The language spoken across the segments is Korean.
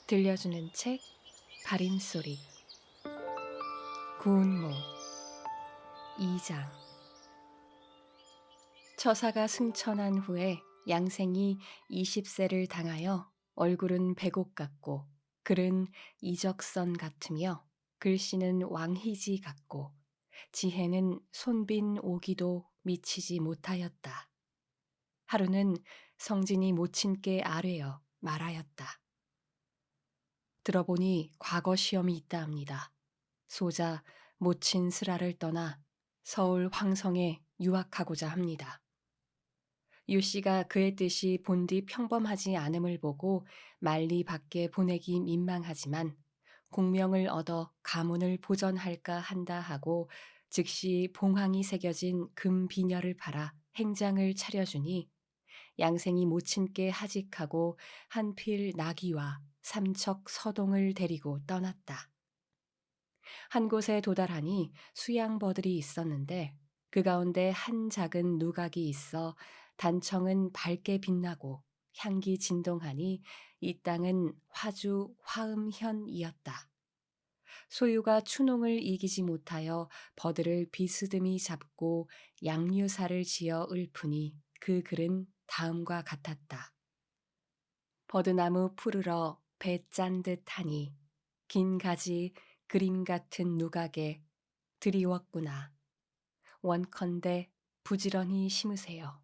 들려주는 책 발임소리 구운모 2장. 처사가 승천한 후에 양생이 20세를 당하여 얼굴은 백옥 같고 글은 이적선 같으며 글씨는 왕희지 같고 지혜는 손빈 오기도 미치지 못하였다. 하루는 성진이 모친께 아뢰어 말하였다. 들어보니 과거 시험이 있다 합니다. 소자 모친 스라를 떠나 서울 황성에 유학하고자 합니다. 유 씨가 그의 뜻이 본디 평범하지 않음을 보고 만리 밖에 보내기 민망하지만 공명을 얻어 가문을 보전할까 한다 하고 즉시 봉황이 새겨진 금 비녀를 팔아 행장을 차려주니 양생이 모친께 하직하고 한필 나귀와 삼척 서동을 데리고 떠났다. 한 곳에 도달하니 수양버들이 있었는데 그 가운데 한 작은 누각이 있어 단청은 밝게 빛나고 향기 진동하니 이 땅은 화주 화음현이었다. 소유가 추농을 이기지 못하여 버들을 비스듬히 잡고 양류사를 지어 읊으니 그 글은 다음과 같았다. 버드나무 푸르러 배 짠 듯하니 긴 가지 그림 같은 누각에 드리웠구나. 원컨대 부지런히 심으세요.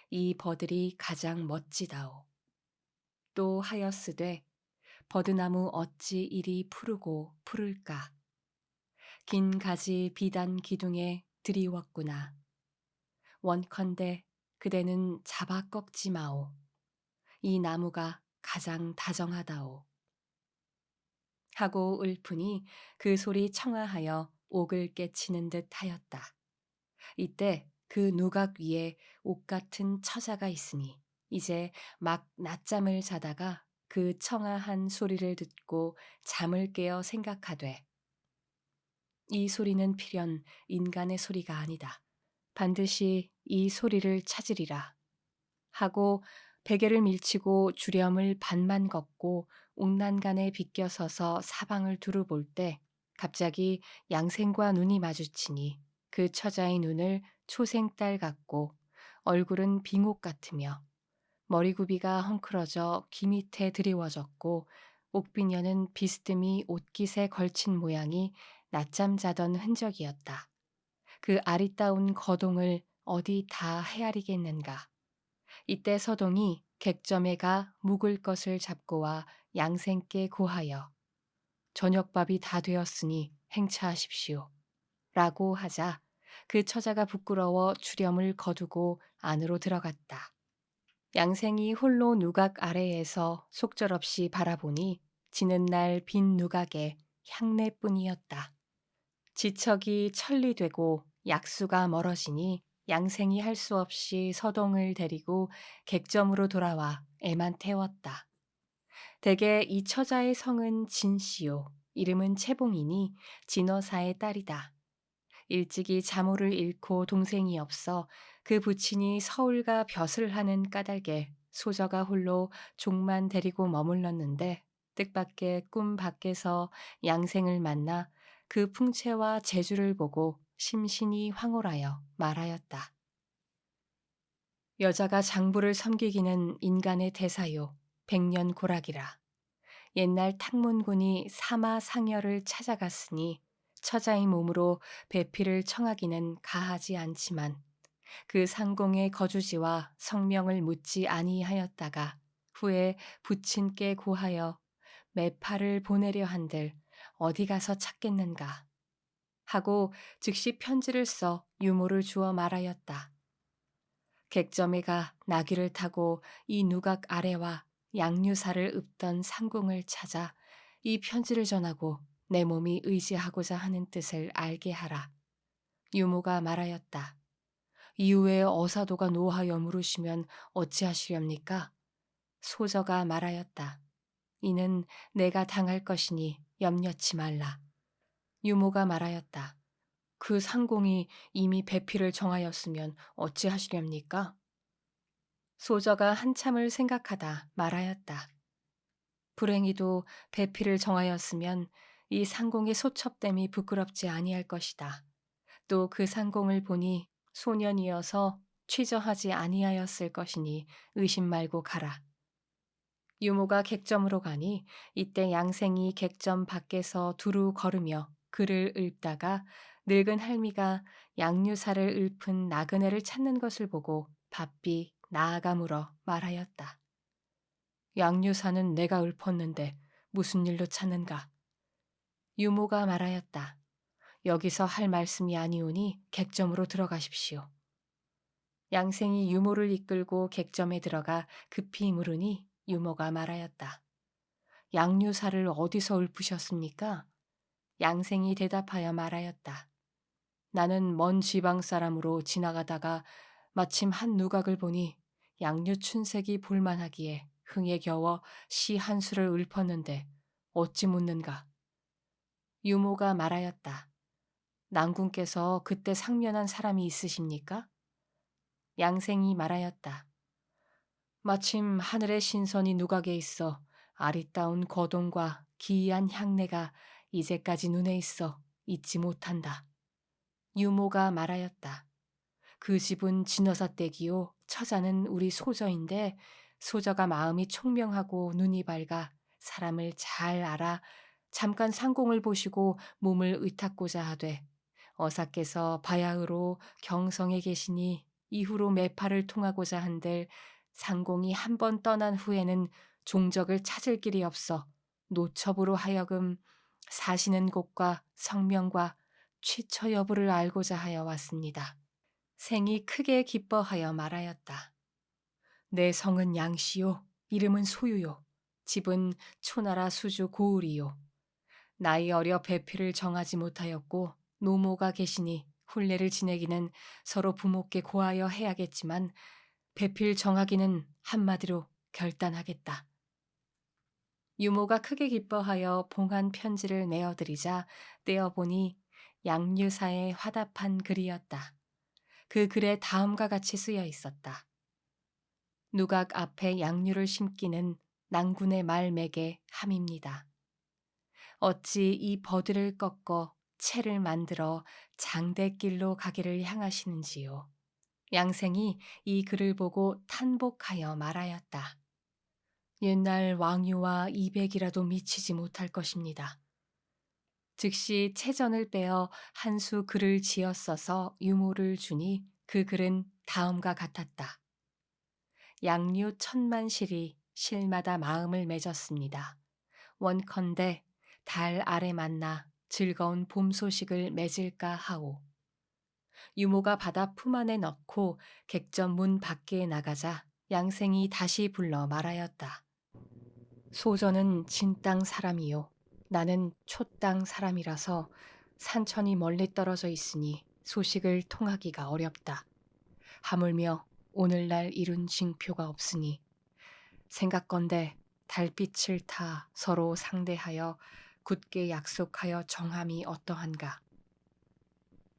이 버들이 가장 멋지다오. 또 하였으되 버드나무 어찌 이리 푸르고 푸를까. 긴 가지 비단 기둥에 드리웠구나. 원컨대 그대는 잡아 꺾지 마오. 이 나무가 가장 다정하다오. 하고 읊으니 그 소리 청아하여 옥을 깨치는 듯 하였다. 이때 그 누각 위에 옥 같은 처자가 있으니 이제 막 낮잠을 자다가 그 청아한 소리를 듣고 잠을 깨어 생각하되 이 소리는 필연 인간의 소리가 아니다. 반드시 이 소리를 찾으리라. 하고 베개를 밀치고 주렴을 반만 걷고 옥난간에 비껴서서 사방을 두루 볼 때 갑자기 양생과 눈이 마주치니 그 처자의 눈을 초생딸 같고 얼굴은 빙옥 같으며 머리굽이가 헝클어져 귀 밑에 드리워졌고 옥비녀는 비스듬히 옷깃에 걸친 모양이 낮잠 자던 흔적이었다. 그 아리따운 거동을 어디 다 헤아리겠는가. 이때 서동이 객점에 가 묵을 것을 잡고 와 양생께 고하여 저녁밥이 다 되었으니 행차하십시오. 라고 하자 그 처자가 부끄러워 주렴을 거두고 안으로 들어갔다. 양생이 홀로 누각 아래에서 속절없이 바라보니 지는 날 빈 누각에 향내뿐이었다. 지척이 천리되고 약수가 멀어지니 양생이 할 수 없이 서동을 데리고 객점으로 돌아와 애만 태웠다. 대개 이 처자의 성은 진씨요 이름은 채봉이니 진어사의 딸이다. 일찍이 자모를 잃고 동생이 없어 그 부친이 서울과 벼슬 하는 까닭에 소저가 홀로 종만 데리고 머물렀는데 뜻밖의 꿈 밖에서 양생을 만나 그 풍채와 재주를 보고 심신이 황홀하여 말하였다. 여자가 장부를 섬기기는 인간의 대사요 백년 고락이라. 옛날 탕문군이 사마 상여를 찾아갔으니 처자의 몸으로 배필을 청하기는 가하지 않지만 그 상공의 거주지와 성명을 묻지 아니하였다가 후에 부친께 고하여 매파를 보내려 한들 어디 가서 찾겠는가 하고 즉시 편지를 써 유모를 주어 말하였다. 객점에가 나귀를 타고 이 누각 아래와 양류사를 읊던 상궁을 찾아 이 편지를 전하고 내 몸이 의지하고자 하는 뜻을 알게 하라. 유모가 말하였다. 이후에 어사도가 노하여 물으시면 어찌하시렵니까? 소저가 말하였다. 이는 내가 당할 것이니 염려치 말라. 유모가 말하였다. 그 상공이 이미 배필을 정하였으면 어찌하시렵니까? 소저가 한참을 생각하다 말하였다. 불행히도 배필을 정하였으면 이 상공의 소첩됨이 부끄럽지 아니할 것이다. 또 그 상공을 보니 소년이어서 취저하지 아니하였을 것이니 의심 말고 가라. 유모가 객점으로 가니 이때 양생이 객점 밖에서 두루 걸으며 글을 읊다가 늙은 할미가 양류사를 읊은 나그네를 찾는 것을 보고 바삐 나아가 물어 말하였다. 양류사는 내가 읊었는데 무슨 일로 찾는가? 유모가 말하였다. 여기서 할 말씀이 아니오니 객점으로 들어가십시오. 양생이 유모를 이끌고 객점에 들어가 급히 물으니 유모가 말하였다. 양류사를 어디서 읊으셨습니까? 양생이 대답하여 말하였다. 나는 먼 지방 사람으로 지나가다가 마침 한 누각을 보니 양류춘색이 볼만하기에 흥에 겨워 시 한 수를 읊었는데 어찌 묻는가? 유모가 말하였다. 낭군께서 그때 상면한 사람이 있으십니까? 양생이 말하였다. 마침 하늘의 신선이 누각에 있어 아리따운 거동과 기이한 향내가 이제까지 눈에 있어 잊지 못한다. 유모가 말하였다. 그 집은 진어사 댁이요 처자는 우리 소저인데 소저가 마음이 총명하고 눈이 밝아 사람을 잘 알아 잠깐 상공을 보시고 몸을 의탁고자 하되 어사께서 바야흐로 경성에 계시니 이후로 매파를 통하고자 한들 상공이 한 번 떠난 후에는 종적을 찾을 길이 없어 노첩으로 하여금 사시는 곳과 성명과 취처 여부를 알고자 하여 왔습니다. 생이 크게 기뻐하여 말하였다. 내 성은 양씨요, 이름은 소유요, 집은 초나라 수주 고을이요. 나이 어려 배필을 정하지 못하였고 노모가 계시니 혼례를 지내기는 서로 부모께 고하여 해야겠지만 배필 정하기는 한마디로 결단하겠다. 유모가 크게 기뻐하여 봉한 편지를 내어드리자 떼어보니 양류사의 화답한 글이었다. 그 글에 다음과 같이 쓰여 있었다. 누각 앞에 양류를 심기는 낭군의 말맥에 함입니다. 어찌 이 버들을 꺾어 채를 만들어 장대길로 가기를 향하시는지요. 양생이 이 글을 보고 탄복하여 말하였다. 옛날 왕유와 이백이라도 미치지 못할 것입니다. 즉시 채전을 빼어 한 수 글을 지었어서 유모를 주니 그 글은 다음과 같았다. 양류 천만실이 실마다 마음을 맺었습니다. 원컨대 달 아래 만나 즐거운 봄 소식을 맺을까 하오. 유모가 받아 품 안에 넣고 객점 문 밖에 나가자 양생이 다시 불러 말하였다. 소저는 진땅 사람이요. 나는 촛땅 사람이라서 산천이 멀리 떨어져 있으니 소식을 통하기가 어렵다. 하물며 오늘날 이룬 징표가 없으니 생각건대 달빛을 타 서로 상대하여 굳게 약속하여 정함이 어떠한가.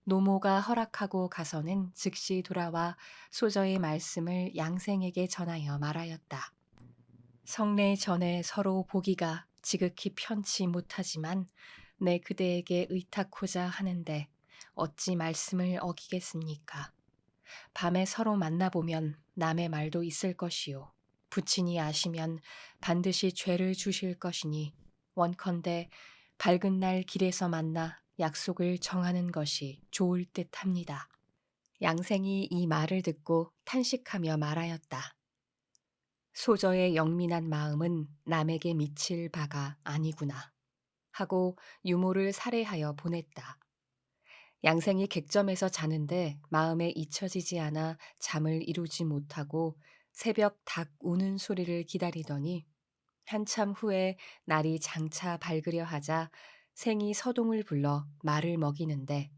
노모가 허락하고 가서는 즉시 돌아와 소저의 말씀을 양생에게 전하여 말하였다. 성례 전에 서로 보기가 지극히 편치 못하지만 내 그대에게 의탁하고자 하는데 어찌 말씀을 어기겠습니까? 밤에 서로 만나보면 남의 말도 있을 것이요. 부친이 아시면 반드시 죄를 주실 것이니 원컨대 밝은 날 길에서 만나 약속을 정하는 것이 좋을 듯합니다. 양생이 이 말을 듣고 탄식하며 말하였다. 소저의 영민한 마음은 남에게 미칠 바가 아니구나 하고 유모를 살해하여 보냈다. 양생이 객점에서 자는데 마음에 잊혀지지 않아 잠을 이루지 못하고 새벽 닭 우는 소리를 기다리더니 한참 후에 날이 장차 밝으려 하자 생이 서동을 불러 말을 먹이는데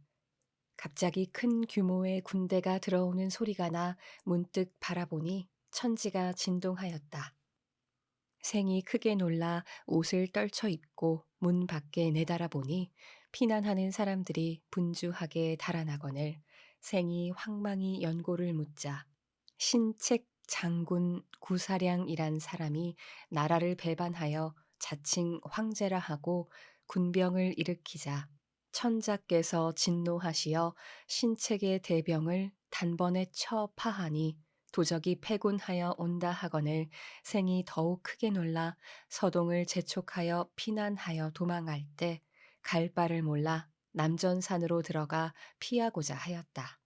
갑자기 큰 규모의 군대가 들어오는 소리가 나 문득 바라보니 천지가 진동하였다. 생이 크게 놀라 옷을 떨쳐 입고 문 밖에 내달아보니 피난하는 사람들이 분주하게 달아나거늘 생이 황망히 연고를 묻자 신책 장군 구사량이란 사람이 나라를 배반하여 자칭 황제라 하고 군병을 일으키자 천자께서 진노하시어 신책의 대병을 단번에 쳐 파하니 도적이 패군하여 온다 하거늘 생이 더욱 크게 놀라 서동을 재촉하여 피난하여 도망할 때 갈 바를 몰라 남전산으로 들어가 피하고자 하였다.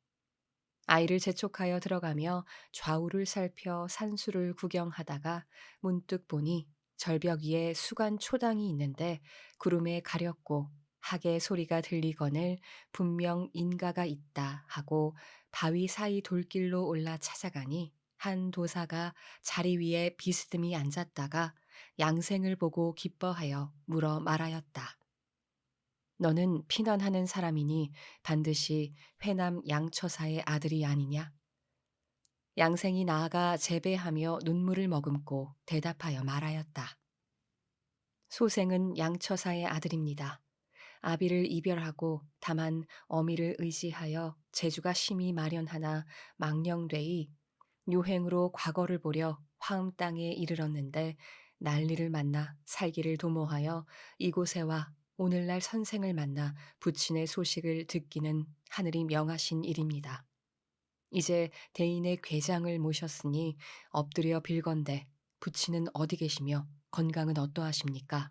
아이를 재촉하여 들어가며 좌우를 살펴 산수를 구경하다가 문득 보니 절벽 위에 수간 초당이 있는데 구름에 가렸고 하계 소리가 들리거늘 분명 인가가 있다 하고 바위 사이 돌길로 올라 찾아가니 한 도사가 자리 위에 비스듬히 앉았다가 양생을 보고 기뻐하여 물어 말하였다. 너는 피난하는 사람이니 반드시 회남 양처사의 아들이 아니냐? 양생이 나아가 재배하며 눈물을 머금고 대답하여 말하였다. 소생은 양처사의 아들입니다. 아비를 이별하고 다만 어미를 의지하여 재주가 심히 마련하나 망령되이 유행으로 과거를 보려 화음 땅에 이르렀는데 난리를 만나 살기를 도모하여 이곳에 와 오늘날 선생을 만나 부친의 소식을 듣기는 하늘이 명하신 일입니다. 이제 대인의 궤장을 모셨으니 엎드려 빌건대 부친은 어디 계시며 건강은 어떠하십니까?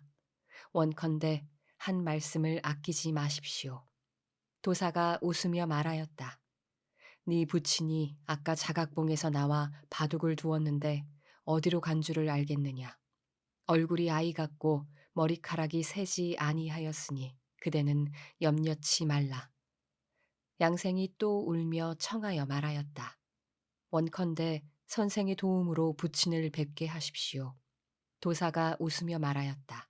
원컨대 한 말씀을 아끼지 마십시오. 도사가 웃으며 말하였다. 네 부친이 아까 자각봉에서 나와 바둑을 두었는데 어디로 간 줄을 알겠느냐. 얼굴이 아이 같고 머리카락이 새지 아니하였으니 그대는 염려치 말라. 양생이 또 울며 청하여 말하였다. 원컨대 선생의 도움으로 부친을 뵙게 하십시오. 도사가 웃으며 말하였다.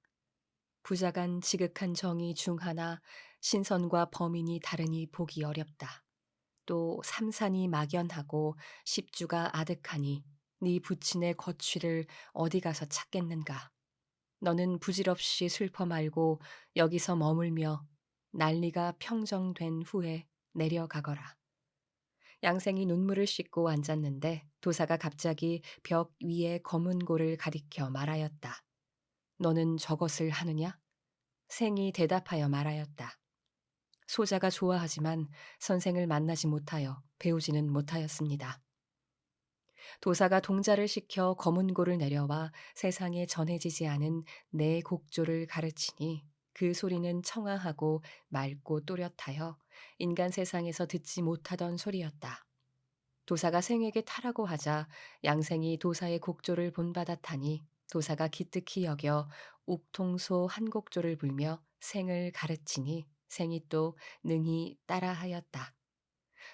부자간 지극한 정의 중 하나 신선과 범인이 다르니 보기 어렵다. 또 삼산이 막연하고 십주가 아득하니 네 부친의 거취를 어디 가서 찾겠는가. 너는 부질없이 슬퍼 말고 여기서 머물며 난리가 평정된 후에 내려가거라. 양생이 눈물을 씻고 앉았는데 도사가 갑자기 벽 위에 검은 고를 가리켜 말하였다. 너는 저것을 하느냐? 생이 대답하여 말하였다. 소자가 좋아하지만 선생을 만나지 못하여 배우지는 못하였습니다. 도사가 동자를 시켜 검은 고를 내려와 세상에 전해지지 않은 네 곡조를 가르치니 그 소리는 청아하고 맑고 또렷하여 인간 세상에서 듣지 못하던 소리였다. 도사가 생에게 타라고 하자 양생이 도사의 곡조를 본받았하니 도사가 기특히 여겨 옥통소 한 곡조를 불며 생을 가르치니 생이 또 능히 따라하였다.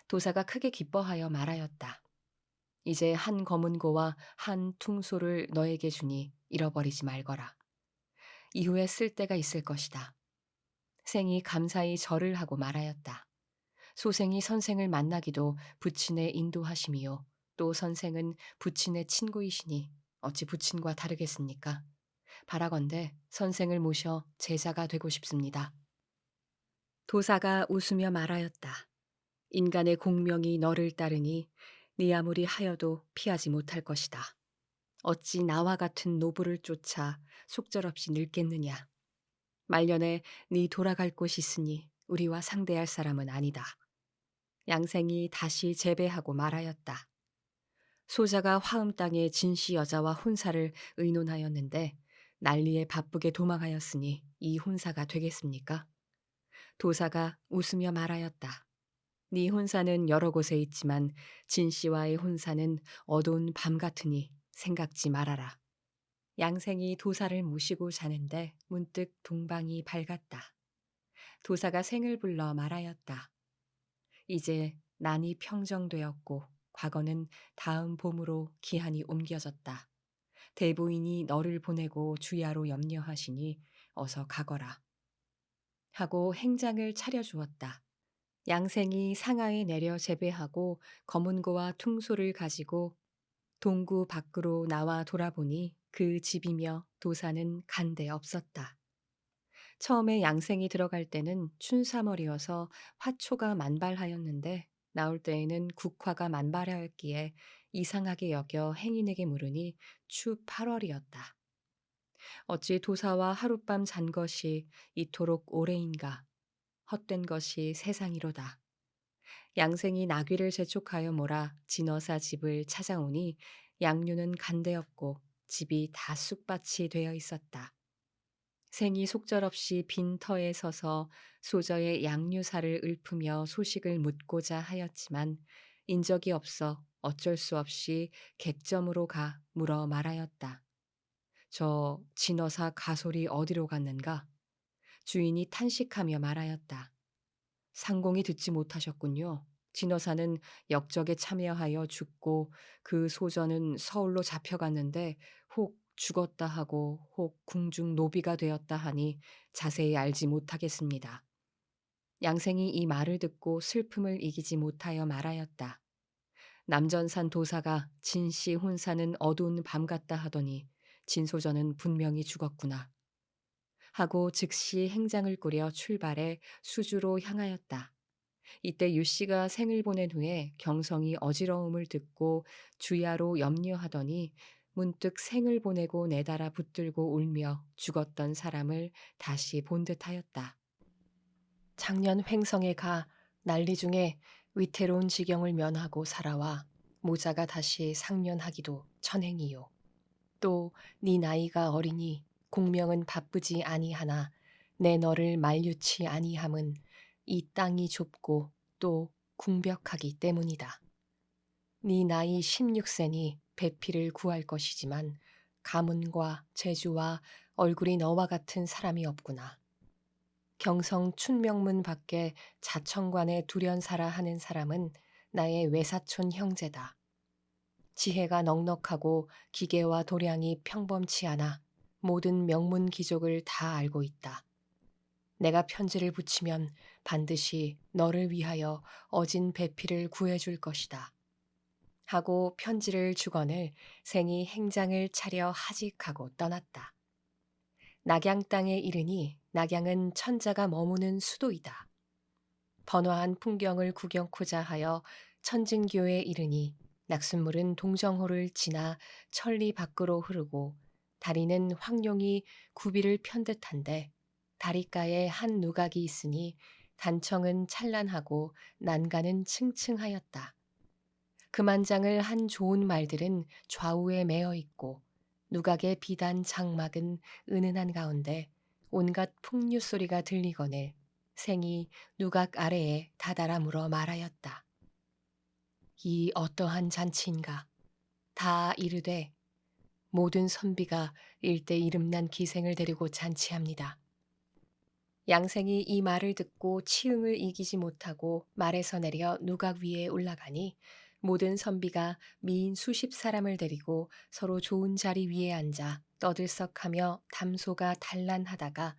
도사가 크게 기뻐하여 말하였다. 이제 한 검은고와 한 퉁소를 너에게 주니 잃어버리지 말거라. 이후에 쓸 때가 있을 것이다. 생이 감사히 절을 하고 말하였다. 소생이 선생을 만나기도 부친의 인도하심이요. 또 선생은 부친의 친구이시니 어찌 부친과 다르겠습니까? 바라건대 선생을 모셔 제자가 되고 싶습니다. 도사가 웃으며 말하였다. 인간의 공명이 너를 따르니 네 아무리 하여도 피하지 못할 것이다. 어찌 나와 같은 노부를 쫓아 속절없이 늙겠느냐. 말년에 네 돌아갈 곳이 있으니 우리와 상대할 사람은 아니다. 양생이 다시 재배하고 말하였다. 소자가 화음 땅에 진씨 여자와 혼사를 의논하였는데 난리에 바쁘게 도망하였으니 이 혼사가 되겠습니까? 도사가 웃으며 말하였다. 네 혼사는 여러 곳에 있지만 진씨와의 혼사는 어두운 밤 같으니 생각지 말아라. 양생이 도사를 모시고 자는데 문득 동방이 밝았다. 도사가 생을 불러 말하였다. 이제 난이 평정되었고 과거는 다음 봄으로 기한이 옮겨졌다. 대부인이 너를 보내고 주야로 염려하시니 어서 가거라. 하고 행장을 차려주었다. 양생이 상하에 내려 재배하고 검은고와 퉁소를 가지고 동구 밖으로 나와 돌아보니 그 집이며 도사는 간데 없었다. 처음에 양생이 들어갈 때는 춘삼월이어서 화초가 만발하였는데 나올 때에는 국화가 만발하였기에 이상하게 여겨 행인에게 물으니 추 8월이었다. 어찌 도사와 하룻밤 잔 것이 이토록 오래인가. 헛된 것이 세상이로다. 양생이 나귀를 재촉하여 몰아 진어사 집을 찾아오니 양류는 간데없고 집이 다 쑥밭이 되어 있었다. 생이 속절없이 빈 터에 서서 소저의 양류사를 읊으며 소식을 묻고자 하였지만 인적이 없어 어쩔 수 없이 객점으로 가 물어 말하였다. 저 진어사 가솔이 어디로 갔는가? 주인이 탄식하며 말하였다. 상공이 듣지 못하셨군요. 진어사는 역적에 참여하여 죽고 그 소전은 서울로 잡혀갔는데 혹 죽었다 하고 혹 궁중 노비가 되었다 하니 자세히 알지 못하겠습니다. 양생이 이 말을 듣고 슬픔을 이기지 못하여 말하였다. 남전산 도사가 진씨 혼사는 어두운 밤 같다 하더니 진소전은 분명히 죽었구나. 하고 즉시 행장을 꾸려 출발해 수주로 향하였다. 이때 유씨가 생을 보낸 후에 경성이 어지러움을 듣고 주야로 염려하더니 문득 생을 보내고 내달아 붙들고 울며 죽었던 사람을 다시 본 듯하였다. 작년 횡성에 가 난리 중에 위태로운 지경을 면하고 살아와 모자가 다시 상련하기도 천행이요. 또 네 나이가 어리니 공명은 바쁘지 아니하나 내 너를 만류치 아니함은 이 땅이 좁고 또 궁벽하기 때문이다. 네 나이 16세니 배필을 구할 것이지만 가문과 재주와 얼굴이 너와 같은 사람이 없구나. 경성 춘명문 밖에 자청관에 두련사라 하는 사람은 나의 외사촌 형제다. 지혜가 넉넉하고 기계와 도량이 평범치 않아 모든 명문 귀족을 다 알고 있다. 내가 편지를 붙이면 반드시 너를 위하여 어진 배필을 구해줄 것이다. 하고 편지를 주거늘 생이 행장을 차려 하직하고 떠났다. 낙양 땅에 이르니 낙양은 천자가 머무는 수도이다. 번화한 풍경을 구경코자 하여 천진교에 이르니 낙숫물은 동정호를 지나 천리 밖으로 흐르고 다리는 황룡이 구비를 편 듯한데 다리가에 한 누각이 있으니 단청은 찬란하고 난간은 층층하였다. 금한장을 한 좋은 말들은 좌우에 매어 있고 누각의 비단 장막은 은은한 가운데 온갖 풍류 소리가 들리거늘 생이 누각 아래에 다다라 물어 말하였다. 이 어떠한 잔치인가? 다 이르되 모든 선비가 일대 이름난 기생을 데리고 잔치합니다. 양생이 이 말을 듣고 치흥을 이기지 못하고 말에서 내려 누각 위에 올라가니 모든 선비가 미인 수십 사람을 데리고 서로 좋은 자리 위에 앉아 떠들썩하며 담소가 단란하다가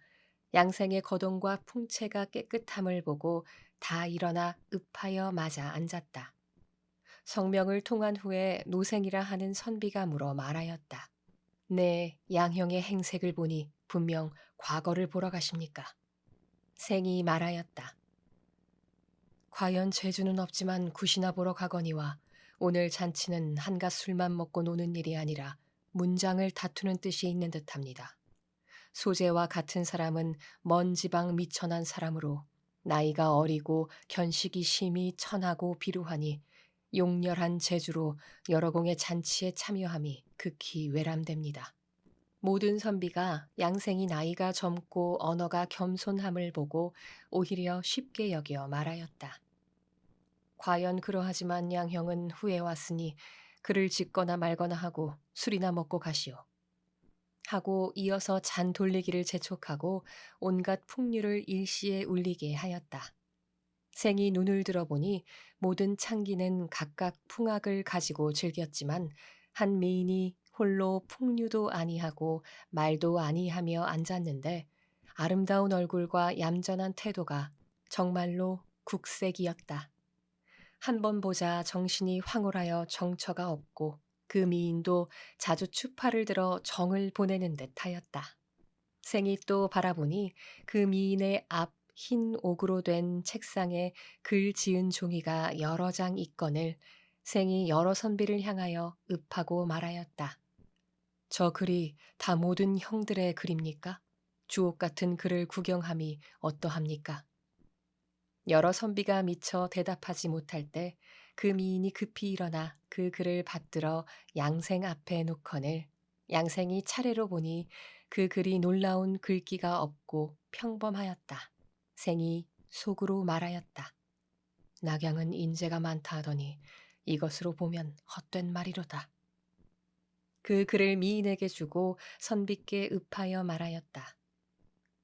양생의 거동과 풍채가 깨끗함을 보고 다 일어나 읍하여 맞아 앉았다. 성명을 통한 후에 노생이라 하는 선비가 물어 말하였다. 네, 양형의 행색을 보니 분명 과거를 보러 가십니까? 생이 말하였다. 과연 재주는 없지만 굿이나 보러 가거니와 오늘 잔치는 한갓 술만 먹고 노는 일이 아니라 문장을 다투는 뜻이 있는 듯합니다. 소재와 같은 사람은 먼 지방 미천한 사람으로 나이가 어리고 견식이 심히 천하고 비루하니 용렬한 재주로 여러 공의 잔치에 참여함이 극히 외람됩니다. 모든 선비가 양생이 나이가 젊고 언어가 겸손함을 보고 오히려 쉽게 여겨 말하였다. 과연 그러하지만 양형은 후에 왔으니 그를 짓거나 말거나 하고 술이나 먹고 가시오. 하고 이어서 잔 돌리기를 재촉하고 온갖 풍류를 일시에 울리게 하였다. 생이 눈을 들어보니 모든 창기는 각각 풍악을 가지고 즐겼지만 한 미인이 홀로 풍류도 아니하고 말도 아니하며 앉았는데 아름다운 얼굴과 얌전한 태도가 정말로 국색이었다. 한 번 보자 정신이 황홀하여 정처가 없고 그 미인도 자주 추파를 들어 정을 보내는 듯 하였다. 생이 또 바라보니 그 미인의 앞 흰 옥으로 된 책상에 글 지은 종이가 여러 장 있거늘 생이 여러 선비를 향하여 읍하고 말하였다. 저 글이 다 모든 형들의 글입니까? 주옥 같은 글을 구경함이 어떠합니까? 여러 선비가 미처 대답하지 못할 때 그 미인이 급히 일어나 그 글을 받들어 양생 앞에 놓거늘 양생이 차례로 보니 그 글이 놀라운 글귀가 없고 평범하였다. 생이 속으로 말하였다. 낙양은 인재가 많다 하더니 이것으로 보면 헛된 말이로다. 그 글을 미인에게 주고 선비께 읍하여 말하였다.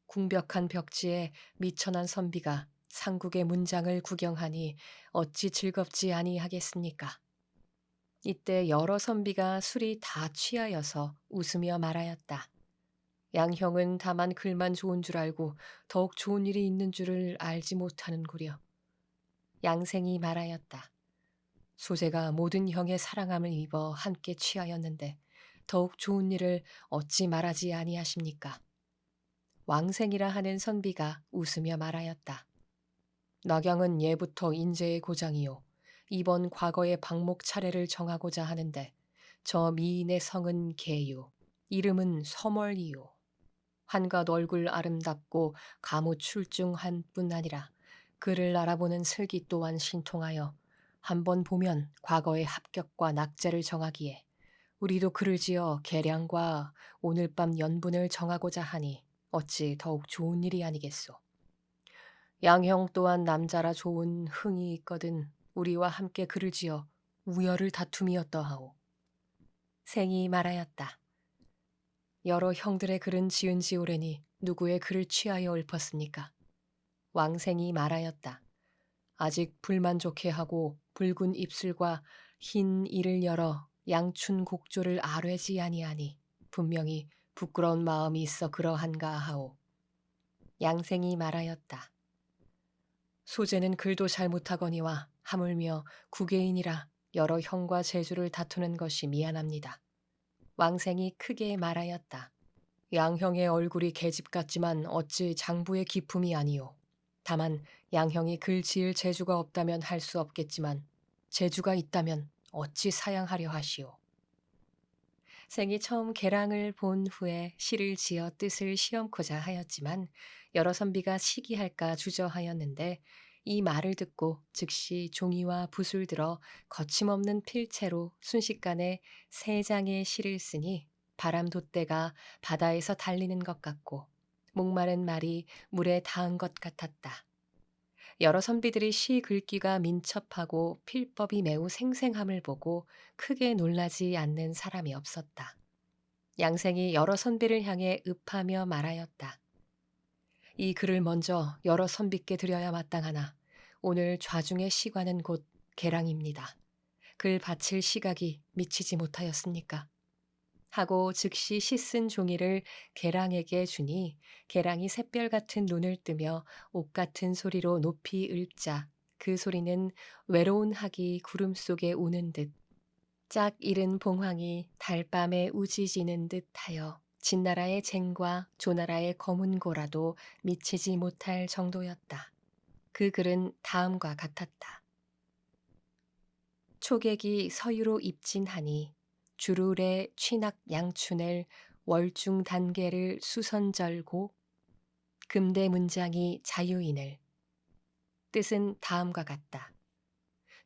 궁벽한 벽지에 미천한 선비가 상국의 문장을 구경하니 어찌 즐겁지 아니하겠습니까? 이때 여러 선비가 술이 다 취하여서 웃으며 말하였다. 양형은 다만 글만 좋은 줄 알고 더욱 좋은 일이 있는 줄을 알지 못하는구려. 양생이 말하였다. 소재가 모든 형의 사랑함을 입어 함께 취하였는데 더욱 좋은 일을 어찌 말하지 아니하십니까? 왕생이라 하는 선비가 웃으며 말하였다. 낙양은 예부터 인재의 고장이요. 이번 과거의 방목 차례를 정하고자 하는데 저 미인의 성은 개요. 이름은 서멀이요. 한갓 얼굴 아름답고 가무 출중한 뿐 아니라 그를 알아보는 슬기 또한 신통하여 한번 보면 과거의 합격과 낙제를 정하기에 우리도 글을 지어 계량과 오늘 밤 연분을 정하고자 하니 어찌 더욱 좋은 일이 아니겠소. 양형 또한 남자라 좋은 흥이 있거든 우리와 함께 글을 지어 우열을 다툼이 어떠하오. 생이 말하였다. 여러 형들의 글은 지은 지 오래니 누구의 글을 취하여 읊었습니까? 왕생이 말하였다. 아직 불만족해 하고 붉은 입술과 흰 이를 열어 양춘 곡조를 아뢰지 아니하니 분명히 부끄러운 마음이 있어 그러한가 하오. 양생이 말하였다. 소재는 글도 잘 못하거니와 하물며 국외인이라 여러 형과 제주를 다투는 것이 미안합니다. 왕생이 크게 말하였다. 양형의 얼굴이 계집 같지만 어찌 장부의 기품이 아니오. 다만 양형이 글 지을 재주가 없다면 할 수 없겠지만 재주가 있다면 어찌 사양하려 하시오. 생이 처음 계랑을 본 후에 시를 지어 뜻을 시험코자 하였지만 여러 선비가 시기할까 주저하였는데 이 말을 듣고 즉시 종이와 붓을 들어 거침없는 필체로 순식간에 세 장의 시를 쓰니 바람 돛대가 바다에서 달리는 것 같고 목마른 말이 물에 닿은 것 같았다. 여러 선비들이 시 글귀가 민첩하고 필법이 매우 생생함을 보고 크게 놀라지 않는 사람이 없었다. 양생이 여러 선비를 향해 읍하며 말하였다. 이 글을 먼저 여러 선비께 드려야 마땅하나 오늘 좌중의 시관은 곧 계랑입니다. 글 바칠 시각이 미치지 못하였습니까? 하고 즉시 시 쓴 종이를 계랑에게 주니 계랑이 샛별 같은 눈을 뜨며 옥 같은 소리로 높이 읊자 그 소리는 외로운 학이 구름 속에 우는 듯 짝 잃은 봉황이 달밤에 우지지는 듯하여 진나라의 쟁과 조나라의 검은 고라도 미치지 못할 정도였다. 그 글은 다음과 같았다. 초객이 서유로 입진하니 주룰의 취낙 양춘을 월중 단계를 수선절고 금대 문장이 자유인을 뜻은 다음과 같다.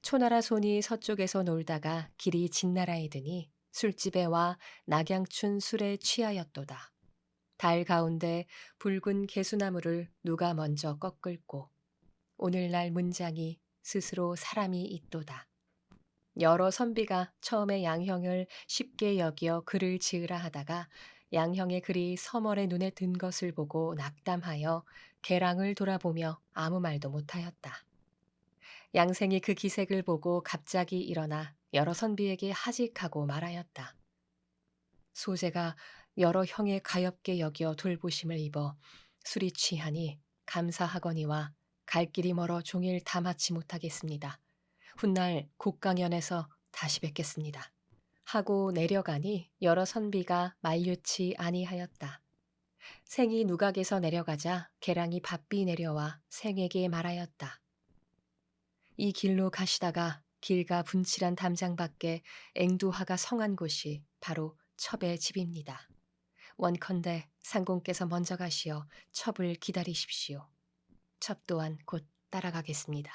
초나라 손이 서쪽에서 놀다가 길이 진나라에 드니 술집에 와 낙양춘 술에 취하였도다. 달 가운데 붉은 개수나무를 누가 먼저 꺾을꼬 오늘날 문장이 스스로 사람이 있도다. 여러 선비가 처음에 양형을 쉽게 여기어 글을 지으라 하다가 양형의 글이 서멀의 눈에 든 것을 보고 낙담하여 계랑을 돌아보며 아무 말도 못하였다. 양생이 그 기색을 보고 갑자기 일어나 여러 선비에게 하직하고 말하였다. 소재가 여러 형의 가엾게 여겨 돌보심을 입어 술이 취하니 감사하거니와 갈 길이 멀어 종일 다 마치 못하겠습니다. 훗날 곡강연에서 다시 뵙겠습니다. 하고 내려가니 여러 선비가 만류치 아니하였다. 생이 누각에서 내려가자 계랑이 바삐 내려와 생에게 말하였다. 이 길로 가시다가 길가 분칠한 담장 밖에 앵두화가 성한 곳이 바로 첩의 집입니다. 원컨대 상공께서 먼저 가시어 첩을 기다리십시오. 첩 또한 곧 따라가겠습니다.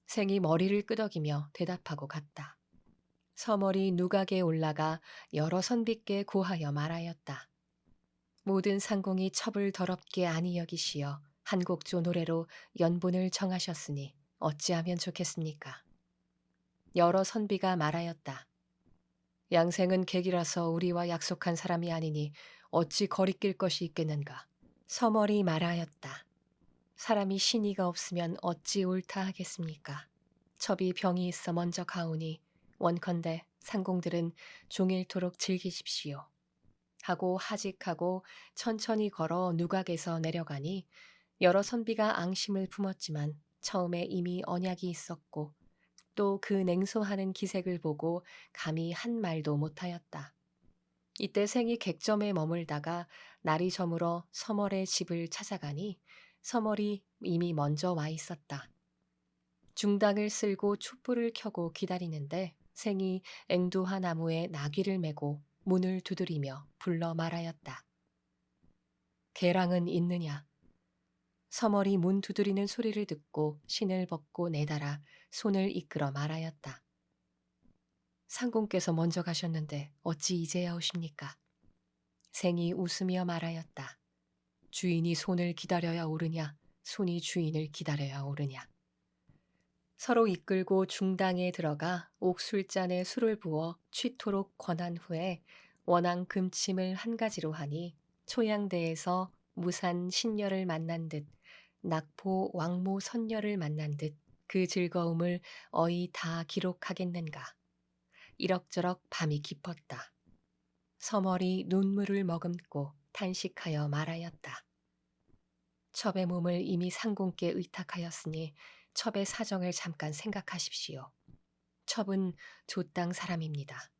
생이 머리를 끄덕이며 대답하고 갔다. 서머리 누각에 올라가 여러 선비께 고하여 말하였다. 모든 상공이 첩을 더럽게 아니 여기시어 한곡조 노래로 연본을 정하셨으니 어찌하면 좋겠습니까? 여러 선비가 말하였다. 양생은 객이라서 우리와 약속한 사람이 아니니 어찌 거리낄 것이 있겠는가? 서머리 말하였다. 사람이 신의가 없으면 어찌 옳다 하겠습니까? 첩이 병이 있어 먼저 가오니 원컨대 상공들은 종일토록 즐기십시오. 하고 하직하고 천천히 걸어 누각에서 내려가니 여러 선비가 앙심을 품었지만 처음에 이미 언약이 있었고 또 그 냉소하는 기색을 보고 감히 한 말도 못하였다. 이때 생이 객점에 머물다가 날이 저물어 서멀의 집을 찾아가니 서멀이 이미 먼저 와 있었다. 중당을 쓸고 촛불을 켜고 기다리는데 생이 앵두화 나무에 나귀를 메고 문을 두드리며 불러 말하였다. 계랑은 있느냐? 서멀이 문 두드리는 소리를 듣고 신을 벗고 내달아 손을 이끌어 말하였다. 상공께서 먼저 가셨는데 어찌 이제야 오십니까? 생이 웃으며 말하였다. 주인이 손을 기다려야 오르냐, 손이 주인을 기다려야 오르냐. 서로 이끌고 중당에 들어가 옥술잔에 술을 부어 취토록 권한 후에 원앙 금침을 한 가지로 하니 초양대에서 무산 신녀를 만난 듯 낙포 왕모 선녀를 만난 듯 그 즐거움을 어이 다 기록하겠는가. 이럭저럭 밤이 깊었다. 서멀이 눈물을 머금고 탄식하여 말하였다. 첩의 몸을 이미 상공께 의탁하였으니 첩의 사정을 잠깐 생각하십시오. 첩은 조땅 사람입니다.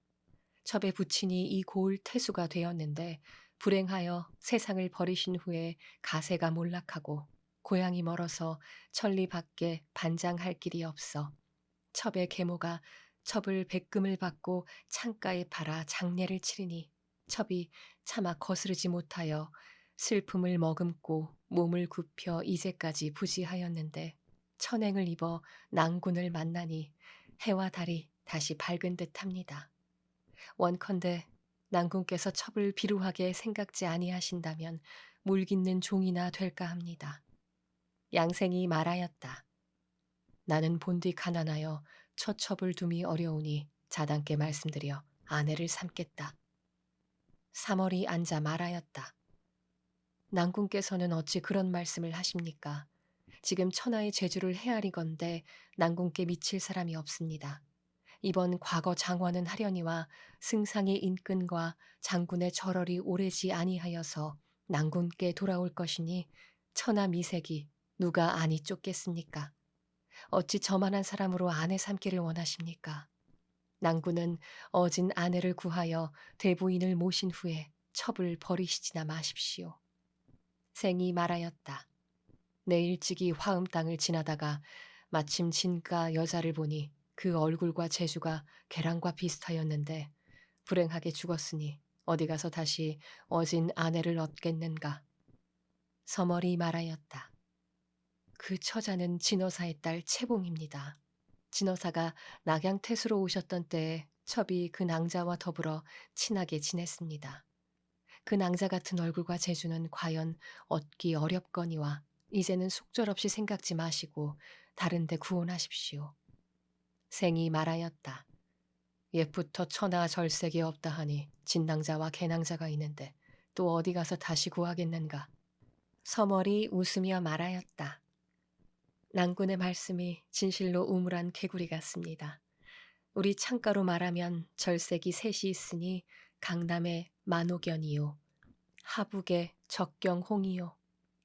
첩의 부친이 이 고을 태수가 되었는데 불행하여 세상을 버리신 후에 가세가 몰락하고 고향이 멀어서 천리 밖에 반장할 길이 없어 첩의 계모가 첩을 백금을 받고 창가에 팔아 장례를 치르니 첩이 차마 거스르지 못하여 슬픔을 머금고 몸을 굽혀 이제까지 부지하였는데 천행을 입어 낭군을 만나니 해와 달이 다시 밝은 듯합니다. 원컨대 낭군께서 첩을 비루하게 생각지 아니하신다면 물깃는 종이나 될까 합니다. 양생이 말하였다. 나는 본디 가난하여 처첩을 둠이 어려우니 자단께 말씀드려 아내를 삼겠다. 사월이 앉아 말하였다. 낭군께서는 어찌 그런 말씀을 하십니까? 지금 천하의 재주를 헤아리건대 낭군께 미칠 사람이 없습니다. 이번 과거 장화는 하려니와 승상의 인근과 장군의 절월이 오래지 아니하여서 낭군께 돌아올 것이니 천하 미색이 누가 아니 쫓겠습니까? 어찌 저만한 사람으로 아내 삼기를 원하십니까? 낭군은 어진 아내를 구하여 대부인을 모신 후에 첩을 버리시지나 마십시오. 생이 말하였다. 내 일찍이 화음 땅을 지나다가 마침 진가 여자를 보니 그 얼굴과 재주가 계랑과 비슷하였는데 불행하게 죽었으니 어디 가서 다시 어진 아내를 얻겠는가. 서멀이 말하였다. 그 처자는 진어사의 딸 채봉입니다. 진어사가 낙양태수로 오셨던 때에 첩이 그 낭자와 더불어 친하게 지냈습니다. 그 낭자 같은 얼굴과 재주는 과연 얻기 어렵거니와 이제는 속절없이 생각지 마시고 다른 데 구원하십시오. 생이 말하였다. 옛부터 천하 절색이 없다 하니 진낭자와 개낭자가 있는데 또 어디 가서 다시 구하겠는가. 서멀이 웃으며 말하였다. 낭군의 말씀이 진실로 우물한 개구리 같습니다. 우리 창가로 말하면 절색이 셋이 있으니 강남에 만옥연이요, 하북에 적경홍이요,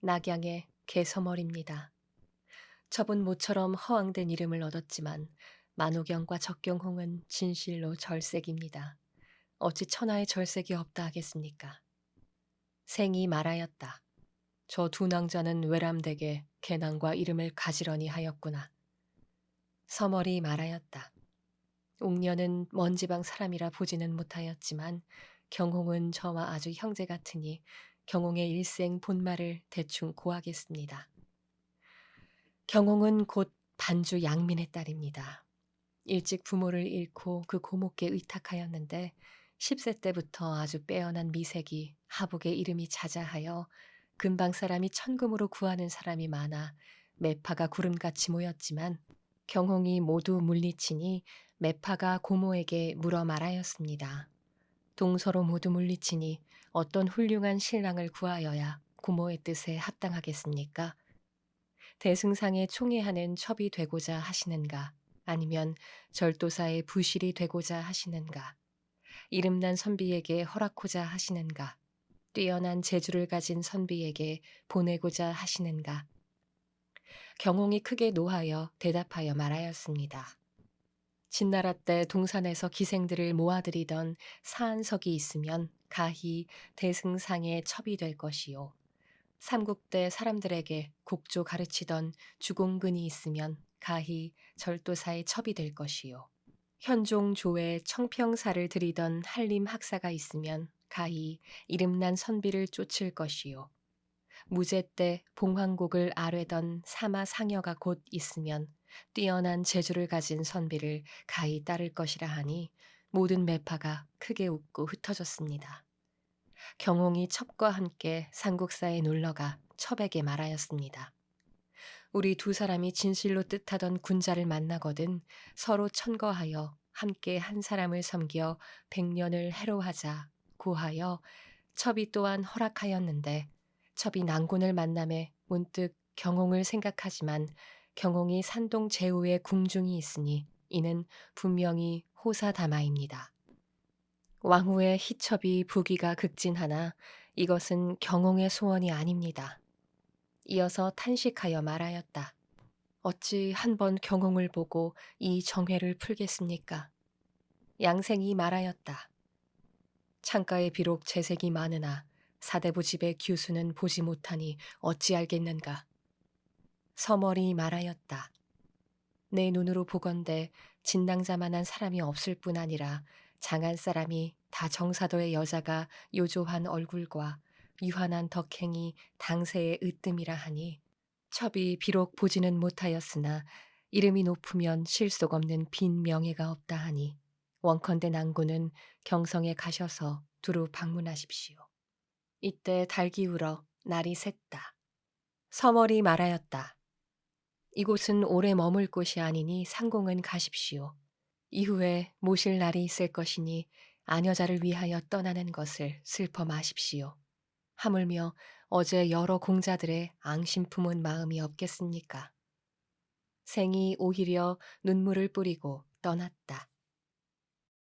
낙양에 개서멀입니다. 첩은 모처럼 허황된 이름을 얻었지만 만옥연과 적경홍은 진실로 절색입니다. 어찌 천하에 절색이 없다 하겠습니까? 생이 말하였다. 저 두 낭자는 외람되게 개낭과 이름을 가지런히 하였구나. 서멀이 말하였다. 옥녀는 먼지방 사람이라 보지는 못하였지만 경홍은 저와 아주 형제 같으니 경홍의 일생 본말을 대충 고하겠습니다. 경홍은 곧 반주 양민의 딸입니다. 일찍 부모를 잃고 그 고모께 의탁하였는데 10세 때부터 아주 빼어난 미색이 하복의 이름이 자자하여 근방 사람이 천금으로 구하는 사람이 많아 매파가 구름같이 모였지만 경홍이 모두 물리치니 매파가 고모에게 물어 말하였습니다. 동서로 모두 물리치니 어떤 훌륭한 신랑을 구하여야 고모의 뜻에 합당하겠습니까? 대승상에 총애하는 첩이 되고자 하시는가? 아니면 절도사의 부실이 되고자 하시는가? 이름난 선비에게 허락고자 하시는가? 뛰어난 재주를 가진 선비에게 보내고자 하시는가? 경홍이 크게 노하여 대답하여 말하였습니다. 진나라 때 동산에서 기생들을 모아들이던 사안석이 있으면 가히 대승상의 첩이 될 것이요. 삼국때 사람들에게 곡조 가르치던 주공근이 있으면 가히 절도사의 첩이 될 것이요. 현종조에 청평사를 들이던 한림 학사가 있으면 가히 이름난 선비를 쫓을 것이요. 무제 때 봉황곡을 아뢰던 사마 상여가 곧 있으면 뛰어난 재주를 가진 선비를 가히 따를 것이라 하니 모든 매파가 크게 웃고 흩어졌습니다. 경홍이 첩과 함께 삼국사에 놀러가 첩에게 말하였습니다. 우리 두 사람이 진실로 뜻하던 군자를 만나거든 서로 천거하여 함께 한 사람을 섬겨 100년을 해로하자 고하여 첩이 또한 허락하였는데 첩이 난군을 만남에 문득 경홍을 생각하지만 경홍이 산동 제후에 궁중이 있으니 이는 분명히 호사다마입니다. 왕후의 희첩이 부귀가 극진하나 이것은 경홍의 소원이 아닙니다. 이어서 탄식하여 말하였다. 어찌 한번 경홍을 보고 이 정회를 풀겠습니까? 양생이 말하였다. 창가에 비록 재색이 많으나 사대부 집의 규수는 보지 못하니 어찌 알겠는가? 서머리 말하였다. 내 눈으로 보건대 진낭자만한 사람이 없을 뿐 아니라 장한 사람이 다 정사도의 여자가 요조한 얼굴과 유한한 덕행이 당세의 으뜸이라 하니 첩이 비록 보지는 못하였으나 이름이 높으면 실속 없는 빈 명예가 없다 하니 원컨대 낭군은 경성에 가셔서 두루 방문하십시오. 이때 달기 울어 날이 샜다. 서머리 말하였다. 이곳은 오래 머물 곳이 아니니 상공은 가십시오. 이후에 모실 날이 있을 것이니 아녀자를 위하여 떠나는 것을 슬퍼 마십시오. 하물며 어제 여러 공자들의 앙심 품은 마음이 없겠습니까? 생이 오히려 눈물을 뿌리고 떠났다.